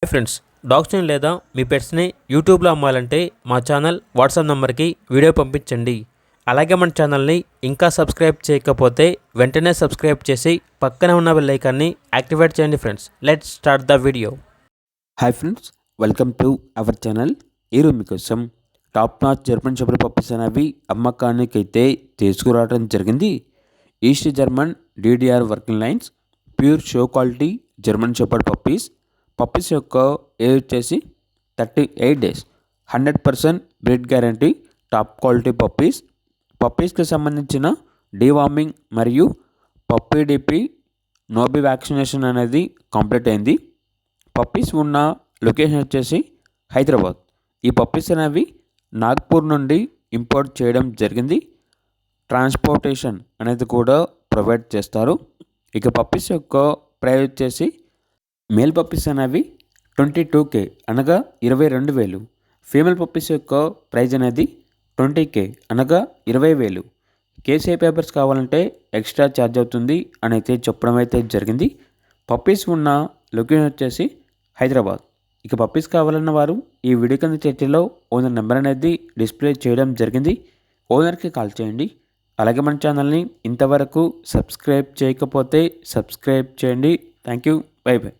Hi friends, డాగ్స్ని లేదా మీ పెట్స్ని యూట్యూబ్లో అమ్మాలంటే మా ఛానల్ వాట్సాప్ నెంబర్కి వీడియో పంపించండి. అలాగే మన ఛానల్ని ఇంకా సబ్స్క్రైబ్ చేయకపోతే వెంటనే సబ్స్క్రైబ్ చేసి పక్కనే ఉన్న బెల్ ఐకాన్ని యాక్టివేట్ చేయండి. Friends, let's start the video. Hi friends, welcome to our channel. ఈరోజు మీకోసం top notch German shepherd puppies అనేవి అమ్మకానికి అయితే తీసుకురావడం జరిగింది. East German DDR working lines pure show quality German shepherd puppies యొక్క ఏజ్ వచ్చేసి 38 days, 100% breed guarantee, top quality పప్పీస్కి సంబంధించిన డీవార్మింగ్ మరియు పప్పీ డిపి నోబీ వ్యాక్సినేషన్ అనేది కంప్లీట్ అయింది. పప్పీస్ ఉన్న లొకేషన్ వచ్చేసి హైదరాబాద్. ఈ పప్పీస్ అనేవి నాగ్పూర్ నుండి ఇంపోర్ట్ చేయడం జరిగింది. ట్రాన్స్పోర్టేషన్ అనేది కూడా ప్రొవైడ్ చేస్తారు. ఇక పప్పీస్ యొక్క ప్రైస్ వచ్చేసి మేల్ పప్పీస్ అనేవి 22K అనగా 22,000. ఫీమేల్ పప్పీస్ యొక్క ప్రైజ్ అనేది 20K అనగా 20,000. కేసీఐ పేపర్స్ కావాలంటే ఎక్స్ట్రా ఛార్జ్ అవుతుంది అని అయితే చెప్పడం అయితే జరిగింది. పప్పీస్ ఉన్న లొకేషన్ వచ్చేసి హైదరాబాద్. ఇక పప్పీస్ కావాలన్న వారు ఈ వీడియో కింద చర్చలో ఓనర్ నెంబర్ అనేది డిస్ప్లే చేయడం జరిగింది. ఓనర్కి కాల్ చేయండి. అలాగే మన ఛానల్ని ఇంతవరకు సబ్స్క్రైబ్ చేయకపోతే సబ్స్క్రైబ్ చేయండి. Thank you. By by.